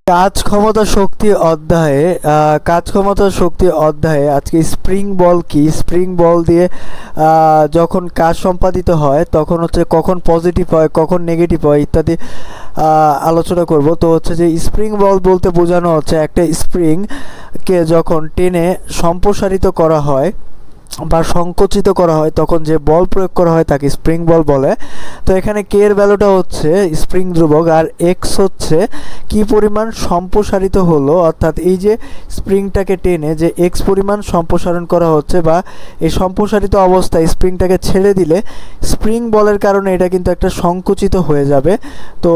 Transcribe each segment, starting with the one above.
কাজ ক্ষমতা শক্তি অধ্যায়ে কাজ ক্ষমতা শক্তি অধ্যায়ে আজকে স্প্রিং বল কি, স্প্রিং বল দিয়ে যখন কাজ সম্পাদিত হয় তখন হচ্ছে কখন পজিটিভ হয় কখন নেগেটিভ হয় ইত্যাদি আলোচনা করব। তো হচ্ছে যে স্প্রিং বল বলতে বোঝানো হচ্ছে একটা স্প্রিংকে যখন টেনে সম্প্রসারিত করা হয় বা সংকুচিত করা হয় তখন যে বল প্রয়োগ করা হয় তাকে স্প্রিং বল বলে। তো এখানে কে এর ভ্যালুটা হচ্ছে স্প্রিং ধ্রুবক আর এক্স হচ্ছে কি পরিমাণ সম্প্রসারিত হলো, অর্থাৎ এই যে স্প্রিংটাকে টেনে যে এক্স পরিমাণ সম্প্রসারণ করা হচ্ছে বা এই সম্প্রসারিত অবস্থায় স্প্রিংটাকে ছেড়ে দিলে স্প্রিং বলের কারণে এটা কিন্তু একটা সংকুচিত হয়ে যাবে। তো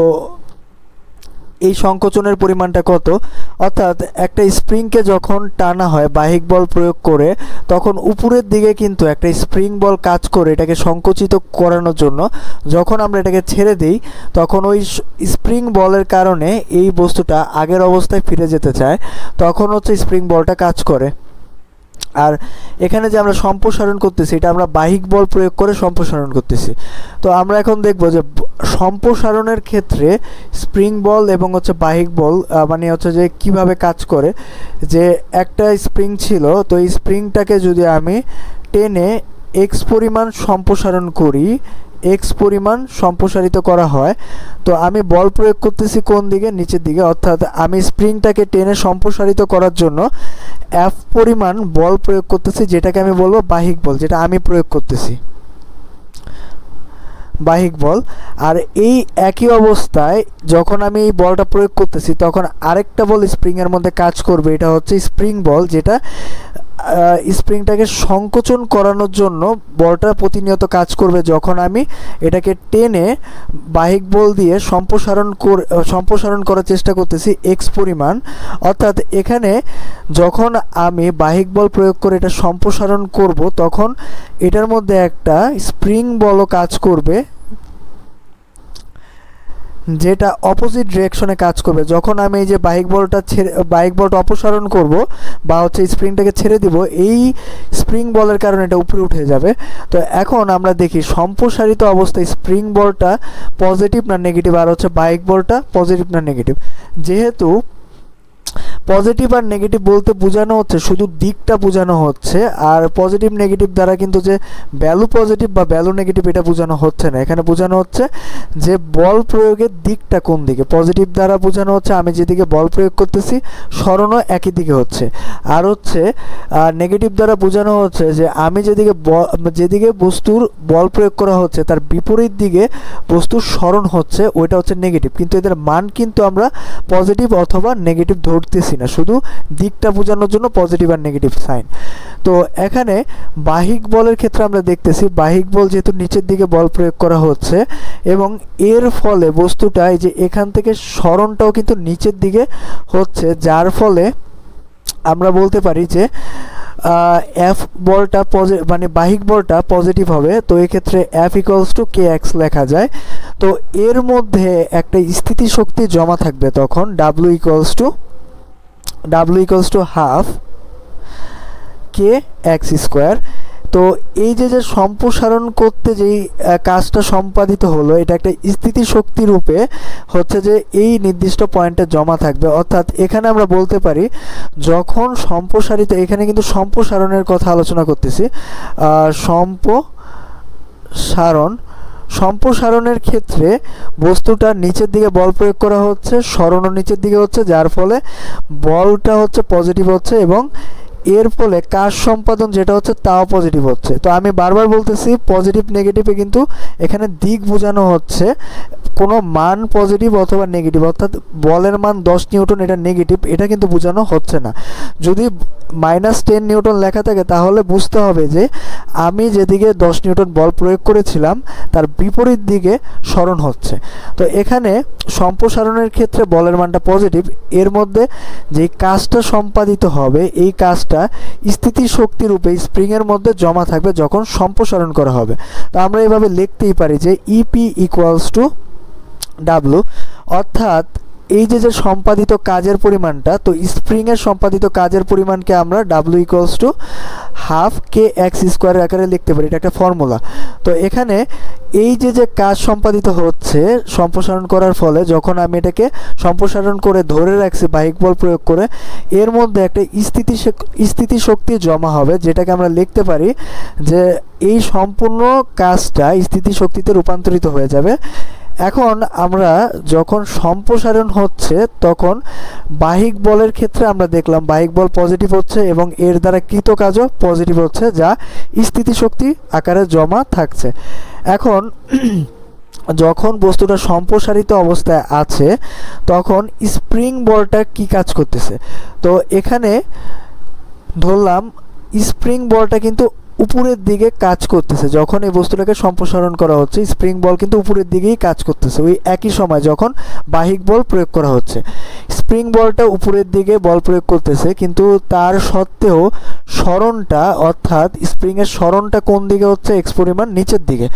এই সংকোচনের পরিমাণটা কত, অর্থাৎ একটা স্প্রিংকে যখন টানা হয় বাহিক বল প্রয়োগ করে তখন উপরের দিকে কিন্তু একটা স্প্রিং বল কাজ করে এটাকে সংকুচিত করানোর জন্য। যখন আমরা এটাকে ছেড়ে দিই তখন ওই স্প্রিং বলের কারণে এই বস্তুটা আগের অবস্থায় ফিরে যেতে চায়, তখন হচ্ছে স্প্রিং বলটা কাজ করে। আর এখানে যে আমরা সম্প্রসারণ করতেছি এটা আমরা বাহিক বল প্রয়োগ করে সম্প্রসারণ করতেছি। তো আমরা এখন দেখব যে সম্প্রসারণের ক্ষেত্রে স্প্রিং বল এবং হচ্ছে বাহিক বল মানে হচ্ছে যে কিভাবে কাজ করে। যে একটা স্প্রিং ছিল, তো এই স্প্রিংটাকে যদি আমি টেনে এক্স পরিমাণ সম্প্রসারণ করি, এক্স পরিমাণ সম্প্রসারিত করা হয়, তো আমি বল প্রয়োগ করতেছি কোন দিকে, নিচের দিকে, অর্থাৎ আমি স্প্রিংটাকে টেনে সম্প্রসারিত করার জন্য এফ পরিমাণ বল প্রয়োগ করতেছি, যেটাকে আমি বলবো বাহিক বল, যেটা আমি প্রয়োগ করতেছি বাহিক বল। আর এই একই অবস্থায় যখন আমি এই বলটা প্রয়োগ করতেছি তখন আরেকটা বল স্প্রিংয়ের মধ্যে কাজ করবে, এটা হচ্ছে স্প্রিং বল, যেটা স্প্রিংটাকে সংকোচন করানোর জন্য বলটা প্রতিনিয়ত কাজ করবে যখন আমি এটাকে টেনে বাহিক বল দিয়ে সম্প্রসারণ করার চেষ্টা করতেছি এক্স পরিমাণ। অর্থাৎ এখানে যখন আমি বাহিক বল প্রয়োগ করে এটা সম্প্রসারণ করব তখন এটার মধ্যে একটা স্প্রিং বলও কাজ করবে যেটা অপোজিট ডিরেকশনে কাজ করবে। যখন আমি এই যে বাহিক বলটা অপসারণ করব বা হচ্ছে স্প্রিংটাকে ছেড়ে দিব, এই স্প্রিং বলের কারণে এটা উপরে উঠে যাবে। তো এখন আমরা দেখি সম্প্রসারিত অবস্থায় স্প্রিং বলটা পজিটিভ না নেগেটিভ, আর হচ্ছে বাহিক বলটা পজিটিভ না নেগেটিভ। যেহেতু পজিটিভ আর নেগেটিভ বলতে বোঝানো হচ্ছে শুধু দিকটা বোঝানো হচ্ছে, আর পজিটিভ নেগেটিভ দ্বারা কিন্তু যে ভ্যালু পজিটিভ বা ভ্যালু নেগেটিভ এটা বোঝানো হচ্ছে না। এখানে বোঝানো হচ্ছে যে বল প্রয়োগের দিকটা কোন দিকে। পজিটিভ দ্বারা বোঝানো হচ্ছে আমি যেদিকে বল প্রয়োগ করতেছি সরণও একই দিকে হচ্ছে, আর হচ্ছে নেগেটিভ দ্বারা বোঝানো হচ্ছে যে আমি যেদিকে বস্তুর বল প্রয়োগ করা হচ্ছে তার বিপরীত দিকে বস্তুর সরণ হচ্ছে, ওইটা হচ্ছে নেগেটিভ। কিন্তু এদের মান কিন্তু আমরা পজিটিভ অথবা নেগেটিভ ধরতেছি না, শুধু দিকটা বোঝানোর জন্য পজিটিভ আর নেগেটিভ সাইন। তো এখানে বাহিক বলের ক্ষেত্রে আমরা দেখতেছি বাহিক বল যেহেতু নিচের দিকে বল প্রয়োগ করা হচ্ছে এবং এর ফলে বস্তুটা এই যে এখান থেকে সরণটাও কিন্তু নিচের দিকে হচ্ছে, যার ফলে আমরা বলতে পারি যে এফ বলটা মানে বাহিক বলটা পজিটিভ হবে। তো এক্ষেত্রে F equals to K x লেখা যায়। তো এর মধ্যে একটা স্থিতিশক্তি জমা থাকবে তখন W equals to half k x square. তো এই যে সম্প্রসারণ করতে যেই কাজটা সম্পাদিত হলো এটা একটা স্থিতিশক্তি রূপে হচ্ছে যে এই নির্দিষ্ট পয়েন্টে জমা থাকবে। অর্থাৎ এখানে আমরা বলতে পারি যখন সম্প্রসারিত, এখানে কিন্তু সম্প্রসারণের কথা আলোচনা করতেছি, সম্প্রসারণের ক্ষেত্রে বস্তুটা নিচের দিকে বল প্রয়োগ করা হচ্ছে, সরণও নিচের দিকে হচ্ছে, যার ফলে বলটা হচ্ছে পজিটিভ হচ্ছে এবং এর ফলে কাজ সম্পাদন যেটা হচ্ছে তাও পজিটিভ হচ্ছে। তো আমি বারবার বলতেছি পজিটিভ নেগেটিভে কিন্তু এখানে দিক বোঝানো হচ্ছে, কোনো মান পজিটিভ অথবা নেগেটিভ, অর্থাৎ বলের মান 10 নিউটন এটা নেগেটিভ, এটা কিন্তু বোঝানো হচ্ছে না। যদি -10 নিউটন লেখা থাকে তাহলে বুঝতে হবে যে আমি যেদিকে 10 নিউটন বল প্রয়োগ করেছিলাম তার বিপরীত দিকে সরণ হচ্ছে। তো এখানে সম্প্রসারণের ক্ষেত্রে বলের মানটা পজিটিভ, এর মধ্যে যে কাজটা সম্পাদিত হবে এই কাজটা স্থিতিশক্তি রূপে স্প্রিংয়ের মধ্যে জমা থাকবে যখন সম্প্রসারণ করা হবে। তো আমরা এভাবে লিখতেই পারি যে ইপি ইকুয়ালস টু ডাব্লু, অর্থাৎ এই যে সম্পাদিত কাজের পরিমাণটা, তো স্প্রিংয়ের সম্পাদিত কাজের পরিমাণকে আমরা W equals to half k x square আকারে লিখতে পারি। এটা একটা ফর্মুলা। তো এখানে এই যে কাজ সম্পাদিত হচ্ছে সম্প্রসারণ করার ফলে, যখন আমি এটাকে সম্প্রসারণ করে ধরে রাখছি বাহ্যিক বল প্রয়োগ করে, এর মধ্যে একটা স্থিতিশক্তি জমা হবে, যেটাকে আমরা লিখতে পারি যে এই সম্পূর্ণ কাজটা স্থিতিশক্তিতে রূপান্তরিত হয়ে যাবে। এখন আমরা যখন সম্প্রসারণ হচ্ছে তখন বাহ্যিক বলের ক্ষেত্রে আমরা দেখলাম বাহ্যিক বল পজিটিভ হচ্ছে এবং এর দ্বারা কৃত কাজও পজিটিভ হচ্ছে, যা স্থিতিশক্তি আকারে জমা থাকছে। এখন যখন বস্তুটা সম্প্রসারিত অবস্থায় আছে তখন স্প্রিং বলটা কি কাজ করতেছে, তো এখানে ধরলাম স্প্রিং বলটা কিন্তু উপরের দিকে কাজ করতেছে। যখন এই বস্তুটাকে সম্প্রসারণ করা হচ্ছে স্প্রিং বল কিন্তু উপরের দিকেই কাজ করতেছে, ওই একই সময় যখন বাহ্যিক বল প্রয়োগ করা হচ্ছে। স্প্রিং বলটা উপরের দিকে বল প্রয়োগ করতেছে, কিন্তু তার সত্ত্বেও সরণটা অর্থাৎ স্প্রিংয়ের সরণটা কোন দিকে হচ্ছে, এক্স পরিমাণ নিচের দিকে।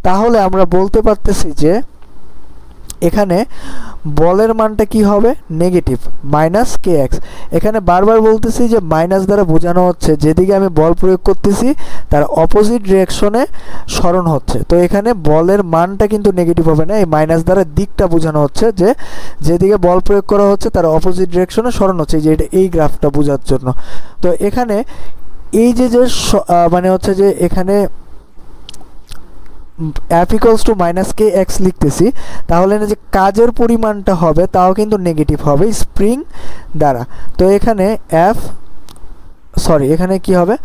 তাহলে আমরা বলতে পারতেছি যে এখানে বলের মানটা কি হবে, নেগেটিভ মাইনাস কে এক্স। এখানে বারবার বলতেছি যে মাইনাস দ্বারা বোঝানো হচ্ছে যেদিকে আমি বল প্রয়োগ করতেছি তার অপোজিট ডিরেকশনে সরণ হচ্ছে। তো এখানে বলের মানটা কিন্তু নেগেটিভ হবে না, এই মাইনাস দ্বারা দিকটা বোঝানো হচ্ছে যে যেদিকে বল প্রয়োগ করা হচ্ছে তার অপোজিট ডিরেকশনে সরণ হচ্ছে, যে এটা এই গ্রাফটা বোঝার জন্য। তো এখানে এই যে মানে হচ্ছে যে এখানে F equals to minus K x লিখতেছি, তাহলে না যে কাজের পরিমাণটা হবে তাও কিন্তু নেগেটিভ হবে স্প্রিং দ্বারা। তো এখানে এখানে কি হবে,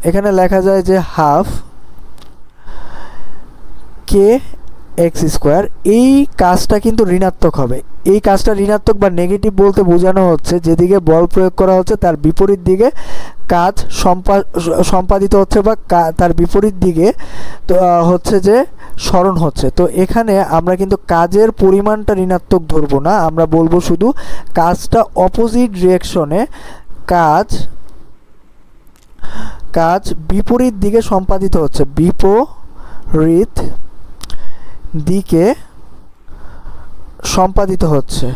এখানে লেখা যায় যে হাফ কে এক্স স্কোয়ার। এই কাজটা কিন্তু ঋণাত্মক হবে। এই কাজটা ঋণাত্মক বা নেগেটিভ বলতে বোঝানো হচ্ছে যেদিকে বল প্রয়োগ করা হচ্ছে তার বিপরীত দিকে কাজ সম্পাদিত হচ্ছে বা তার বিপরীত দিকে তো হচ্ছে যে সরণ হচ্ছে। তো এখানে আমরা কিন্তু কাজের পরিমাণটা ঋণাত্মক ধরবো না, আমরা বলবো শুধু কাজটা অপোজিট ডিরেকশনে কাজ বিপরীত দিকে সম্পাদিত হচ্ছে, বিপরীত দিকে সম্পাদিত হচ্ছে।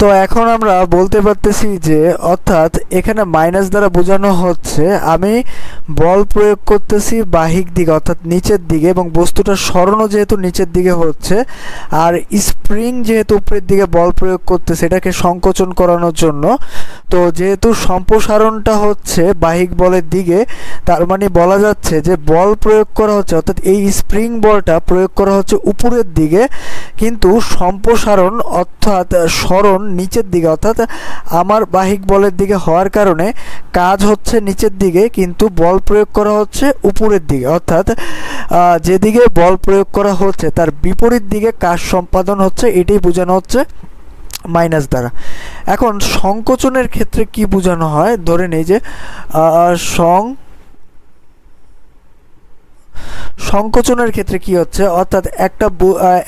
তো এখন আমরা বলতে পারতেছি যে অর্থাৎ এখানে মাইনাস দ্বারা বোঝানো হচ্ছে আমি বল প্রয়োগ করতেছি বাহ্যিক দিকে অর্থাৎ নিচের দিকে, এবং বস্তুটার সরণও যেহেতু নিচের দিকে হচ্ছে আর স্প্রিং যেহেতু উপরের দিকে বল প্রয়োগ করতেছে এটাকে সংকোচন করানোর জন্য। তো যেহেতু সম্প্রসারণটা হচ্ছে বাহ্যিক বলের দিকে, তার মানে বলা যাচ্ছে যে বল প্রয়োগ করা হচ্ছে অর্থাৎ এই স্প্রিং বলটা প্রয়োগ করা হচ্ছে উপরের দিকে, কিন্তু সম্প্রসারণ অর্থাৎ সরণ নিচের দিকে অর্থাৎ আমার বাহ্যিক বলের দিকে হওয়ার কারণে কাজ হচ্ছে নিচের দিকে কিন্তু বল প্রয়োগ করা হচ্ছে উপরের দিকে, অর্থাৎ যেদিকে বল প্রয়োগ করা হচ্ছে তার বিপরীত দিকে কাজ সম্পাদন হচ্ছে, এটাই বোঝানো হচ্ছে মাইনাস দ্বারা। এখন সংকোচনের ক্ষেত্রে কি বোঝানো হয়, ধরে নেই যে সংকোচনের ক্ষেত্রে কি হচ্ছে, অর্থাৎ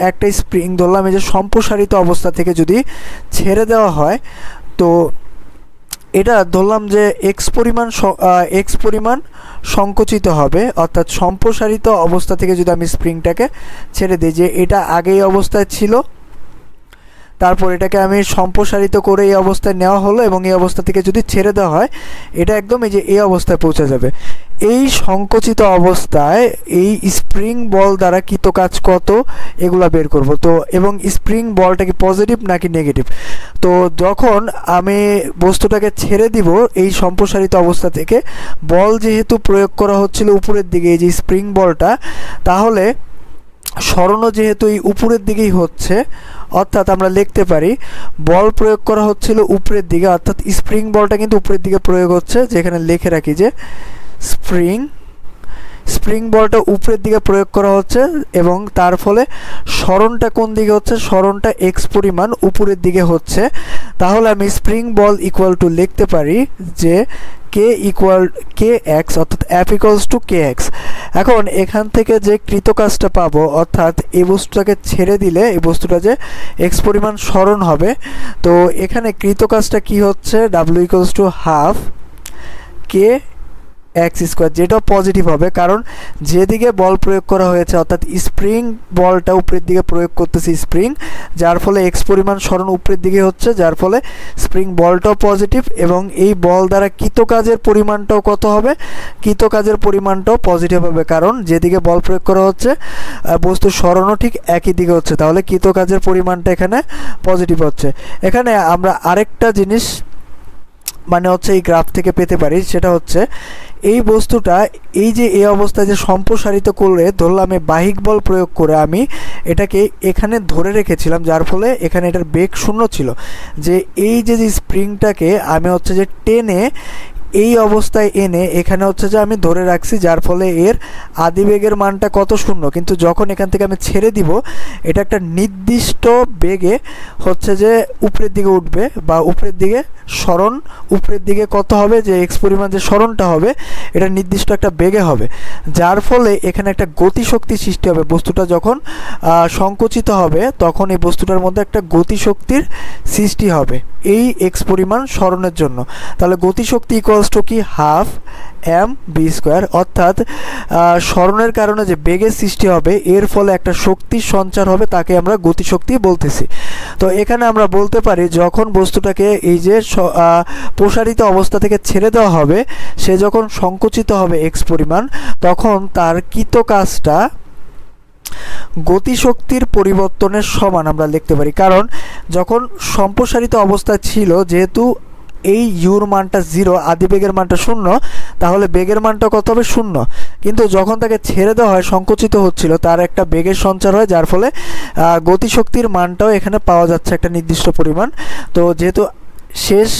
একটা স্প্রিং ধরলাম এই যে সম্প্রসারিত অবস্থা থেকে যদি ছেড়ে দেওয়া হয়, তো এটা ধরলাম যে এক্স পরিমাণ সংকুচিত হবে, অর্থাৎ সম্প্রসারিত অবস্থা থেকে যদি আমি স্প্রিংটাকে ছেড়ে দিই, যে এটা আগে এই অবস্থায় ছিল তারপর এটাকে আমি সম্প্রসারিত করে এই অবস্থায় নেওয়া হলো এবং এই অবস্থা থেকে যদি ছেড়ে দেওয়া হয় এটা একদম এই যে এই অবস্থায় পৌঁছে যাবে। এই সংকুচিত অবস্থায় এই স্প্রিং বল দ্বারা কৃত কাজ কত এগুলা বের করব। তো এবং স্প্রিং বলটা কি পজিটিভ নাকি নেগেটিভ, তো যখন আমি বস্তুটাকে ছেড়ে দিব এই সম্প্রসারিত অবস্থা থেকে, বল যেহেতু প্রয়োগ করা হচ্ছিল উপরের দিকে এই যে স্প্রিং বলটা, তাহলে সরণও যেহেতু এই উপরের দিকেই হচ্ছে, অর্থাৎ আমরা লিখতে পারি বল প্রয়োগ করা হচ্ছিল উপরের দিকে, অর্থাৎ স্প্রিং বলটা কিন্তু উপরের দিকে প্রয়োগ হচ্ছে, যেখানে লিখে রাখি যে স্প্রিং বলটা উপরের দিকে প্রয়োগ করা হচ্ছে এবং তার ফলে সরণটা কোন দিকে হচ্ছে, সরণটা এক্স পরিমাণ উপরের দিকে হচ্ছে। তাহলে আমি স্প্রিং বল ইকুয়াল টু লিখতে পারি যে কে এক্স অর্থাৎ F equals to K x. এখন এখান থেকে যে কৃত কাজটা পাবো, অর্থাৎ এই বস্তুটাকে ছেড়ে দিলে এই বস্তুটা যে এক্স পরিমাণ সরণ হবে, তো এখানে কৃত কাজটা কি হচ্ছে, W equals to half k x square, যেটা পজিটিভ হবে কারণ যেদিকে বল প্রয়োগ করা হয়েছে অর্থাৎ স্প্রিং বলটা উপরের দিকে প্রয়োগ করতেছে স্প্রিং, যার ফলে এক্স পরিমাণ সরণ উপরের দিকে হচ্ছে, যার ফলে স্প্রিং বলটাও পজিটিভ এবং এই বল দ্বারা কৃতকাজের পরিমাণটাও কত হবে, কৃতকাজের পরিমাণটাও পজিটিভ হবে কারণ যেদিকে বল প্রয়োগ করা হচ্ছে বস্তুর সরণও ঠিক একই দিকে হচ্ছে, তাহলে কৃতকাজের পরিমাণটা এখানে পজিটিভ হচ্ছে। এখানে আমরা আরেকটা জিনিস মানে হচ্ছে এই গ্রাফ থেকে পেতে পারি, সেটা হচ্ছে এই বস্তুটা এই যে এই অবস্থায় যে সম্প্রসারিত করে ধরলাম বাহিক বল প্রয়োগ করে আমি এটাকে এখানে ধরে রেখেছিলাম, যার ফলে এখানে এটার বেগ শূন্য ছিল, যে এই যে স্প্রিংটাকে আমি হচ্ছে যে টেনে এই অবস্থায় এনে এখানে হচ্ছে যে আমি ধরে রাখছি, যার ফলে এর আদিবেগের মানটা কত শূন্য, কিন্তু যখন এখান থেকে আমি ছেড়ে দিব এটা একটা নির্দিষ্ট বেগে হচ্ছে যে উপরের দিকে উঠবে বা উপরের দিকে সরণ উপরের দিকে কত হবে, যে এক্স পরিমাণ যে সরণটা হবে এটা নির্দিষ্ট একটা বেগে হবে, যার ফলে এখানে একটা গতিশক্তি সৃষ্টি হবে। বস্তুটা যখন সংকুচিত হবে তখন এই বস্তুটার মধ্যে একটা গতিশক্তির সৃষ্টি হবে এই এক্স পরিমাণ সরণের জন্য। তাহলে গতিশক্তি ইকুয়ালস টু কি হাফ এম বি স্কোয়ার, অর্থাৎ সরণের কারণে যে বেগের সৃষ্টি হবে এর ফলে একটা শক্তির সঞ্চার হবে, তাকে আমরা গতিশক্তি বলতেছি। তো এখানে আমরা বলতে পারি যখন বস্তুটাকে এই যে প্রসারিত অবস্থা থেকে ছেড়ে দেওয়া হবে সে যখন সংকুচিত হবে এক্স পরিমাণ তখন তার কৃত কাজটা গতিশক্তির পরিবর্তনের সমান আমরা লিখতে পারি, কারণ যখন সম্প্রসারিত অবস্থা ছিল যেহেতু এই ইউর মানটা 0 আদিবেগের মানটা 0, তাহলে বেগের মানটা কত হবে 0, কিন্তু যখন তাকে ছেড়ে দেওয়া হয় সংকুচিত হচ্ছিল তার একটা বেগের সঞ্চার হয়, যার ফলে গতিশক্তির মানটাও এখানে পাওয়া যাচ্ছে একটা নির্দিষ্ট পরিমাণ। তো যেহেতু শেষ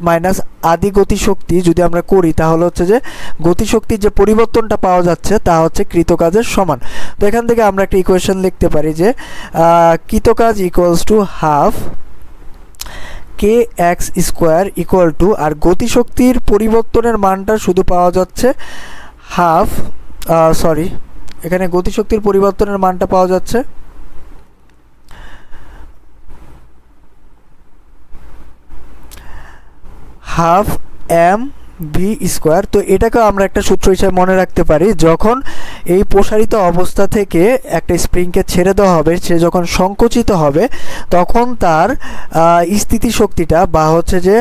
মাইনাস আদি গতিশক্তি যদি আমরা করি তাহলে হচ্ছে যে গতিশক্তির যে পরিবর্তনটা পাওয়া যাচ্ছে তা হচ্ছে কৃতকাজের সমান। তো এখান থেকে আমরা একটা ইকুয়েশন লিখতে পারি যে কৃতকাজ equals to half k x square equal to, আর গতিশক্তির পরিবর্তনের মানটা শুধু পাওয়া যাচ্ছে হাফ এখানে গতিশক্তির পরিবর্তনের মানটা পাওয়া যাচ্ছে হাফ এম ভি স্কোয়ার। তো এটাকেও আমরা একটা সূত্র হিসেবে মনে রাখতে পারি, যখন এই প্রসারিত অবস্থা থেকে একটা স্প্রিংকে ছেড়ে দেওয়া হবে সে যখন সংকুচিত হবে তখন তার স্থিতিশক্তিটা বা হচ্ছে যে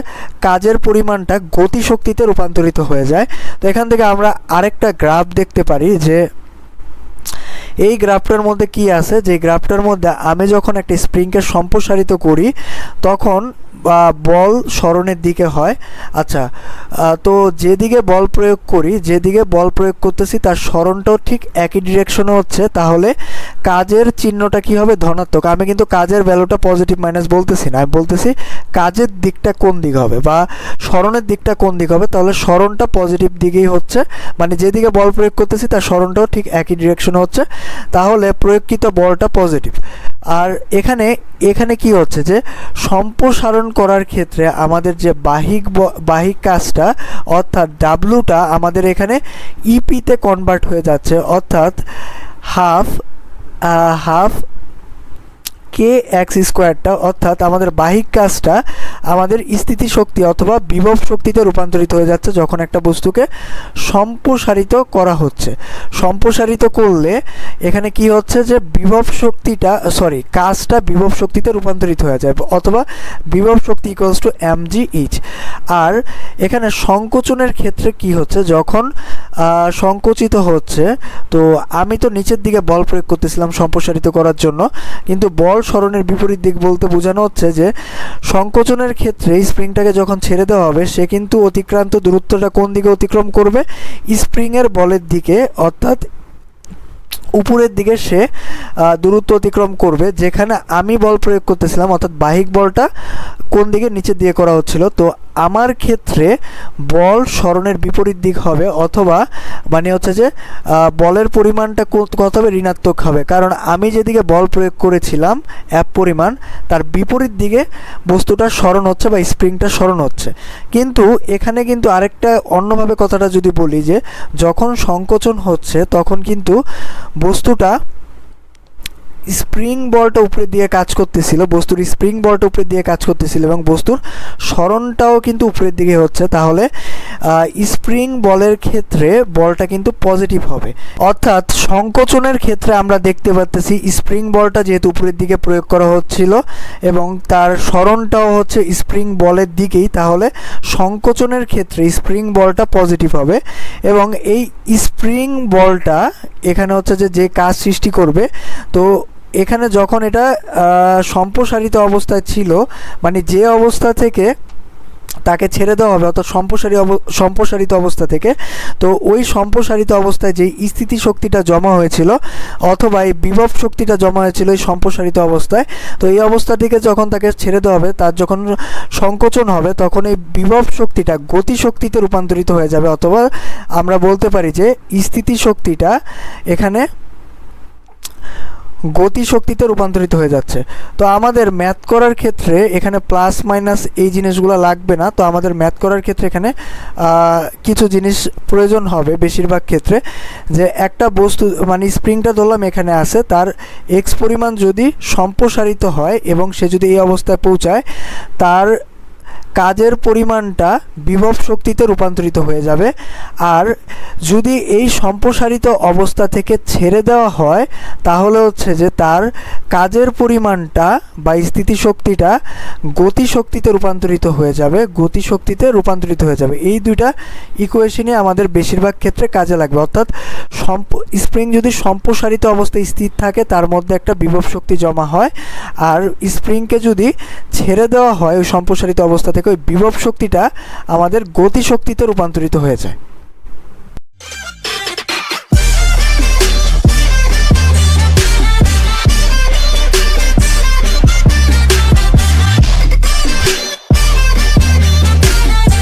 কাজের পরিমাণটা গতিশক্তিতে রূপান্তরিত হয়ে যায়। তো এখান থেকে আমরা আরেকটা গ্রাফ দেখতে পারি যে এই গ্রাফটার মধ্যে কি আছে, যে গ্রাফটার মধ্যে আমি যখন একটা স্প্রিংকে সম্প্রসারিত করি তখন বল সরণের দিকে হয়। আচ্ছা, তো যেদিকে বল প্রয়োগ করি যেদিকে বল প্রয়োগ করতেছি তার সরণটাও ঠিক একই ডিরেকশনে হচ্ছে, তাহলে কাজের চিহ্নটা কি হবে ধনাত্মক। আমি কিন্তু কাজের ভ্যালুটা পজিটিভ মাইনাস বলতেছি না, আমি বলতেছি কাজের দিকটা কোন দিক হবে বা সরণের দিকটা কোন দিক হবে, তাহলে সরণটা পজিটিভ দিকেই হচ্ছে, মানে যেদিকে বল প্রয়োগ করতেছি তার সরণটাও ঠিক একই ডিরেকশনে হচ্ছে, তাহলে প্রয়োগকৃত বলটা পজিটিভ। আর এখানে কি হচ্ছে যে সম্প্রসারণ করার ক্ষেত্রে আমাদের যে বাহিক কাজটা অর্থাৎ ডাব্লুটা আমাদের এখানে ইপিতে কনভার্ট হয়ে যাচ্ছে, অর্থাৎ হাফ কে এক্স স্কোয়ারটা, অর্থাৎ আমাদের বাহিক কাজটা আমাদের স্থিতিশক্তি অথবা বিভব শক্তিতে রূপান্তরিত হয়ে যাচ্ছে যখন একটা বস্তুকে সম্প্রসারিত করা হচ্ছে। সম্প্রসারিত করলে এখানে কি হচ্ছে যে কাজটা বিভব শক্তিতে রূপান্তরিত হয়ে যায়, অথবা বিভব শক্তি ইকুয়ালস টু mg ইচ। আর এখানে সংকোচনের ক্ষেত্রে কি হচ্ছে, যখন সংকুচিত হচ্ছে তো আমি তো নিচের দিকে বল প্রয়োগ করতেছিলাম সম্প্রসারিত করার জন্য, কিন্তু বল সরণের বিপরীত দিক বলতে বোঝানো হচ্ছে যে সংকোচনের ক্ষেত্রে স্প্রিংটাকে যখন ছেড়ে দেওয়া হবে সে কিন্তু অতিক্রান্ত দূরত্বটা কোন দিকে অতিক্রম করবে, স্প্রিংয়ের বলের দিকে, অর্থাৎ উপরের দিকে সে দূরত্ব অতিক্রম করবে যেখানে আমি বল প্রয়োগ করতেছিলাম, অর্থাৎ বাহিক বলটা কোন দিকে নিচের দিকে করা হচ্ছিল। তো আমার ক্ষেত্রে বল সরণের বিপরীত দিক হবে, অথবা মানে হচ্ছে যে বলের পরিমাণটা কত হবে, ঋণাত্মক হবে, কারণ আমি যেদিকে বল প্রয়োগ করেছিলাম এক পরিমাণ তার বিপরীত দিকে বস্তুটা সরণ হচ্ছে বা স্প্রিংটা সরণ হচ্ছে। কিন্তু এখানে কিন্তু আরেকটা অন্যভাবে কথাটা যদি বলি যে যখন সংকোচন হচ্ছে তখন কিন্তু বস্তুটা স্প্রিং বলটা উপরে দিয়ে কাজ করতেছিল, বস্তুর স্প্রিং বলটা উপরে দিয়ে কাজ করতেছিল এবং বস্তুর সরণটাও কিন্তু উপরের দিকে হচ্ছে, তাহলে স্প্রিং বলের ক্ষেত্রে বলটা কিন্তু পজিটিভ হবে। অর্থাৎ সংকোচনের ক্ষেত্রে আমরা দেখতে পাচ্ছি স্প্রিং বলটা যেহেতু উপরের দিকে প্রয়োগ করা হচ্ছিল এবং তার সরণটাও হচ্ছে স্প্রিং বলের দিকেই, তাহলে সংকোচনের ক্ষেত্রে স্প্রিং বলটা পজিটিভ হবে এবং এই স্প্রিং বলটা এখানে হচ্ছে যে কাজ সৃষ্টি করবে। তো এখানে যখন এটা সম্প্রসারিত অবস্থায় ছিল, মানে যে অবস্থা থেকে তাকে ছেড়ে দেওয়া হবে অর্থাৎ সম্প্রসারিত অবস্থা থেকে, তো ওই সম্প্রসারিত অবস্থায় যেই স্থিতি শক্তিটা জমা হয়েছিল অথবা এই বিভব শক্তিটা জমা হয়েছিল এই সম্প্রসারিত অবস্থায়, তো এই অবস্থা থেকে যখন তাকে ছেড়ে দেওয়া হবে, তার যখন সংকোচন হবে তখন এই বিভব শক্তিটা গতি শক্তিতে রূপান্তরিত হয়ে যাবে, অথবা আমরা বলতে পারি যে স্থিতি শক্তিটা এখানে গতি শক্তিতে রূপান্তরিত হয়ে যাচ্ছে। তো আমাদের ম্যাথ করার ক্ষেত্রে এখানে প্লাস মাইনাস এই জিনিসগুলো লাগবে না। তো আমাদের ম্যাথ করার ক্ষেত্রে এখানে কিছু জিনিস প্রয়োজন হবে বেশিরভাগ ক্ষেত্রে, যে একটা বস্তু মানে স্প্রিংটা ধরলাম এখানে আছে, তার এক্স পরিমাণ যদি সম্প্রসারিত হয় এবং সে যদি এই অবস্থায় পৌঁছায়, তার কাজের পরিমাণটা বিভব শক্তিতে রূপান্তরিত হয়ে যাবে। আর যদি এই সম্প্রসারিত অবস্থা থেকে ছেড়ে দেওয়া হয় তাহলে হচ্ছে যে তার কাজের পরিমাণটা বা স্থিতিশক্তিটা গতিশক্তিতে রূপান্তরিত হয়ে যাবে, গতিশক্তিতে রূপান্তরিত হয়ে যাবে। এই দুইটা ইকুয়েশনই আমাদের বেশিরভাগ ক্ষেত্রে কাজে লাগবে। অর্থাৎ স্প্রিং যদি সম্প্রসারিত অবস্থায় স্থির থাকে তার মধ্যে একটা বিভব শক্তি জমা হয়, আর স্প্রিংকে যদি ছেড়ে দেওয়া হয় ওই সম্প্রসারিত অবস্থা থেকে, ওই বিভব শক্তিটা আমাদের গতিশক্তিতে রূপান্তরিত হয়ে যায়।